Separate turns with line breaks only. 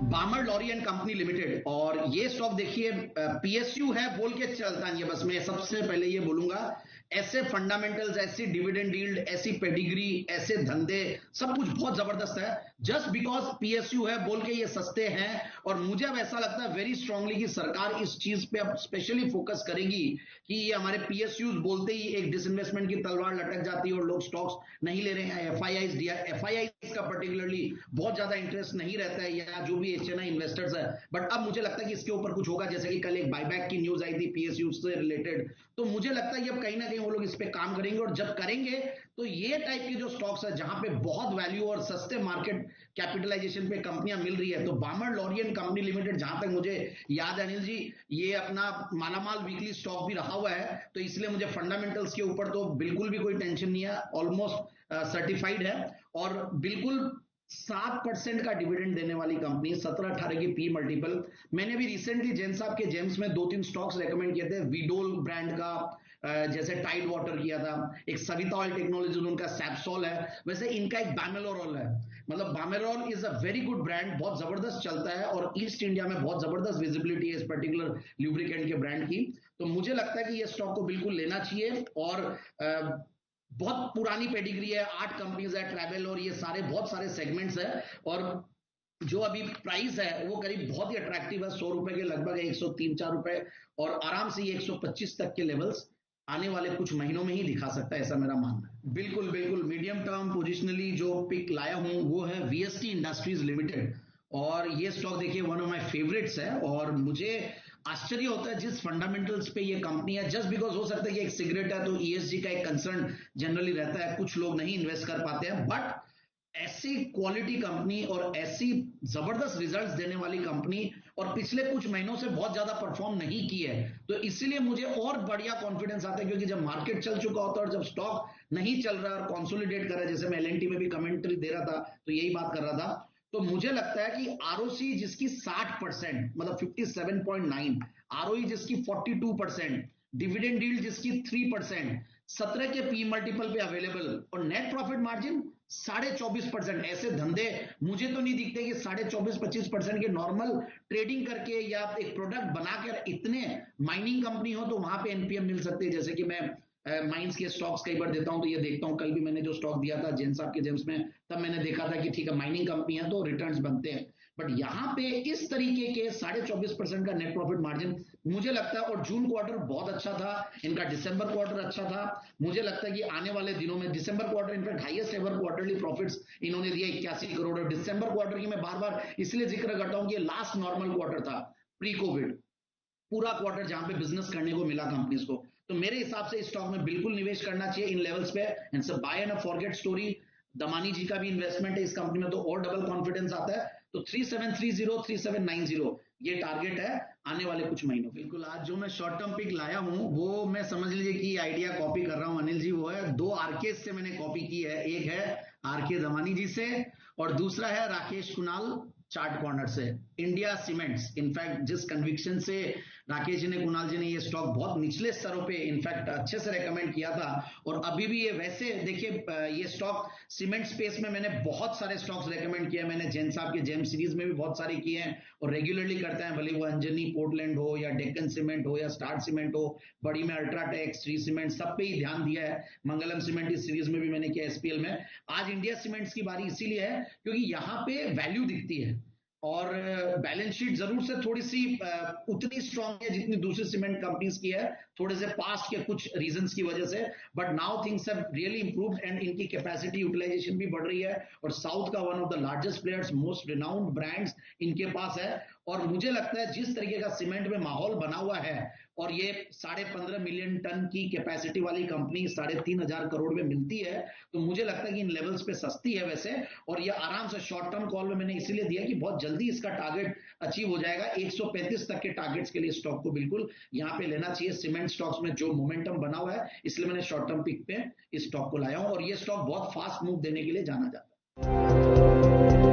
बामर Lawrie and company limited. और ये stock देखिए पीएसयू है बोल के चलता नहीं है, बस मैं सबसे पहले ये बोलूंगा ऐसे फंडामेंटल्स, ऐसी डिविडेंड यील्ड, ऐसी पेडिग्री, ऐसे धंधे, सब कुछ बहुत जबरदस्त है। जस्ट बिकॉज पीएसयू है बोल के ये सस्ते हैं। और मुझे अब ऐसा लगता है वेरी स्ट्रांगली कि सरकार इस चीज पे अब स्पेशली फोकस करेगी कि ये हमारे पीएसयू बोलते ही एक डिसइन्वेस्टमेंट की तलवार लटक जाती है और लोग स्टॉक्स नहीं ले रहे हैं। एफआईआई का पर्टिकुलरली बहुत ज्यादा इंटरेस्ट नहीं रहता है, या जो भी एचएनआई इन्वेस्टर्स है। बट अब मुझे लगता है कि इसके ऊपर कुछ होगा, जैसे कि कल एक बायबैक की न्यूज आई थी पीएसयू से रिलेटेड। तो मुझे लगता है कि अब कहीं ना कहीं वो लोग इस पे काम करेंगे, और जब करेंगे तो ये टाइप के जो स्टॉक्स है जहां पे बहुत वैल्यू और सस्ते मार्केट कैपिटलाइजेशन पे कंपनियां मिल रही है, तो बामर लॉरी एंड कंपनी लिमिटेड जहां तक मुझे याद है अनिल जी, ये अपना मालामाल वीकली स्टॉक भी रहा हुआ है। तो इसलिए मुझे फंडामेंटल्स के ऊपर तो बिल्कुल भी कोई टेंशन नहीं है, ऑलमोस्ट सर्टिफाइड है। और बिल्कुल 7% का डिविडेंड देने वाली कंपनी, 17-18 की पी मल्टीपल। मैंने भी रिसेंटली जैन साहब के जेम्स में 2-3 स्टॉक्स रेकमेंड किए थे, वीडोल ब्रांड का, जैसे टाइड वाटर किया था, एक सविता ऑयल टेक्नोलॉजी उनका सैप्सोल है, वैसे इनका एक बामेलोरॉल है। मतलब बामेलोरॉल is a very good brand, बहुत जबरदस्त चलता है और ईस्ट इंडिया में बहुत जबरदस्त विजिबिलिटी है इस पर्टिकुलर ल्यूब्रिकेंट के ब्रांड की। तो मुझे लगता है कि ये स्टॉक को बिल्कुल लेना चाहिए। और बहुत पुरानी पेडिग्री है, 8 कंपनीज है, ट्रैवल और ये सारे बहुत सारे सेगमेंट्स है। और जो अभी प्राइस है वो करीब बहुत ही अट्रैक्टिव है, 100 रुपए के लगभग है, 103-104 रुपए, और आराम से ये 125 तक के लेवल्स आने वाले कुछ महीनों में ही दिखा सकता है, ऐसा मेरा मानना है। बिल्कुल बिल्कुल, मीडियम टर्म पोजिशनली जो पिक लाया हूं वो है वीएसटी इंडस्ट्रीज लिमिटेड। और ये स्टॉक देखिए वन ऑफ माय फेवरेट्स है, और मुझे आश्चर्य होता है जिस फंडामेंटल्स पे ये कंपनी है। जस्ट बिकॉज हो सकता है कि एक सिगरेट है तो ईएसजी का एक कंसर्न जनरली रहता है, कुछ लोग नहीं इन्वेस्ट कर पाते हैं, बट ऐसी क्वालिटी कंपनी और ऐसी जबरदस्त रिजल्ट्स देने वाली कंपनी, और पिछले कुछ महीनों से बहुत ज्यादा परफॉर्म नहीं की है, तो इसीलिए मुझे और बढ़िया कॉन्फिडेंस आता है। क्योंकि जब मार्केट चल चुका होता है और जब स्टॉक नहीं चल रहा और कंसोलिडेट कर रहा है, जैसे मैं एलएनटी में भी कमेंट्री दे रहा था तो यही बात कर रहा था, तो मुझे लगता है कि आरओसी जिसकी 60%, मतलब 57.9, आरओई जिसकी 42%, डिविडेंड यील्ड जिसकी 3%, 17 के पी मल्टीपल पे अवेलेबल, और नेट प्रॉफिट मार्जिन 24.5%, ऐसे धंधे मुझे तो नहीं दिखते कि 24-25% के नॉर्मल ट्रेडिंग करके या एक प्रोडक्ट बनाकर इतने माइनिंग कंपनी हो तो वहां पे एनपीएम मिल सकते हैं। जैसे कि मैं माइंस के स्टॉक्स कई बार देता हूं तो ये देखता हूं, कल भी मैंने जो स्टॉक दिया था जेन साहब के जेम्स में, तब मैंने देखा था कि ठीक है माइनिंग कंपनी है तो रिटर्न्स बनते हैं। बट यहां पे इस तरीके के 24.5% का नेट प्रॉफिट मार्जिन मुझे लगता है, और जून क्वार्टर बहुत अच्छा था इनका, दिसंबर क्वार्टर अच्छा था। मुझे लगता है कि आने वाले दिनों में December quarter in fact highest ever quarterly profits इन्होंने दिया 81 करोड़। और दिसंबर क्वार्टर की मैं बार बार इसलिए जिक्र करता हूं कि ये लास्ट नॉर्मल क्वार्टर था प्री कोविड, पूरा क्वार्टर जहां पे बिजनेस करने को मिला कंपनीज को। तो मेरे हिसाब से इस स्टॉक में बिल्कुल निवेश करना चाहिए इन लेवल्स पे, एंड सब buy and forget story. Damani ji का भी इन्वेस्टमेंट है इस कंपनी में, तो और डबल कॉन्फिडेंस आता है। तो 3730 3790 ये टारगेट है आने वाले कुछ महीनों। बिल्कुल, आज जो मैं शॉर्ट टर्म पिक लाया हूं वो मैं समझ लीजिए कि आइडिया कॉपी कर रहा हूं अनिल जी, वो है 2 आरके से मैंने कॉपी की है, एक है आरके दमानी जी से और दूसरा है राकेश कुणाल चार्ट कॉर्नर से, इंडिया सीमेंट्स। इनफैक्ट जिस कन्विक्शन से राकेश जी ने, कुणाल जी ने ये स्टॉक बहुत निचले स्तरों पे इनफैक्ट अच्छे से रेकमेंड किया था, और अभी भी ये वैसे देखिए ये स्टॉक सीमेंट स्पेस में मैंने बहुत सारे स्टॉक्स रेकमेंड किए, मैंने जैन साहब के जेम सीरीज में भी बहुत सारे किए हैं और रेगुलरली करते हैं, भले वो अंजनी पोर्टलैंड हो या डेक्कन सीमेंट हो या स्टार्ट सीमेंट हो, बड़ी में अल्ट्राटेक, श्री सीमेंट, सब पे ही ध्यान दिया है। मंगलम सीमेंट इस सीरीज में भी मैंने किया एसपीएल में। आज इंडिया सीमेंट्स की बारी इसीलिए है क्योंकि यहां पे वैल्यू दिखती है, और बैलेंस शीट जरूर से थोड़ी सी उतनी स्ट्रांग है जितनी दूसरी सीमेंट कंपनीज की है, थोड़े से पास्ट के कुछ रीजंस की वजह से, but now things have really improved and इनकी कैपेसिटी यूटिलाइजेशन भी बढ़ रही है, और साउथ का one of the largest players, most renowned brands इनके पास है। और मुझे लगता है जिस तरीके का सीमेंट में माहौल बना हुआ है, और ये 15.5 मिलियन टन की कैपेसिटी वाली कंपनी 3,500 करोड़ में मिलती है, तो मुझे लगता है कि इन लेवल्स पे सस्ती है वैसे, और ये आराम से शॉर्ट टर्म कॉल में मैंने इसीलिए दिया कि बहुत जल्दी इसका टारगेट अचीव हो जाएगा। 135 तक के टारगेट्स के लिए स्टॉक को बिल्कुल यहां पे लेना चाहिए। सीमेंट स्टॉक्स में जो मोमेंटम बना हुआ है, इसलिए मैंने शॉर्ट टर्म पिक पे इस स्टॉक को लाया हूं, और ये स्टॉक बहुत फास्ट मूव देने के लिए जाना जाता है।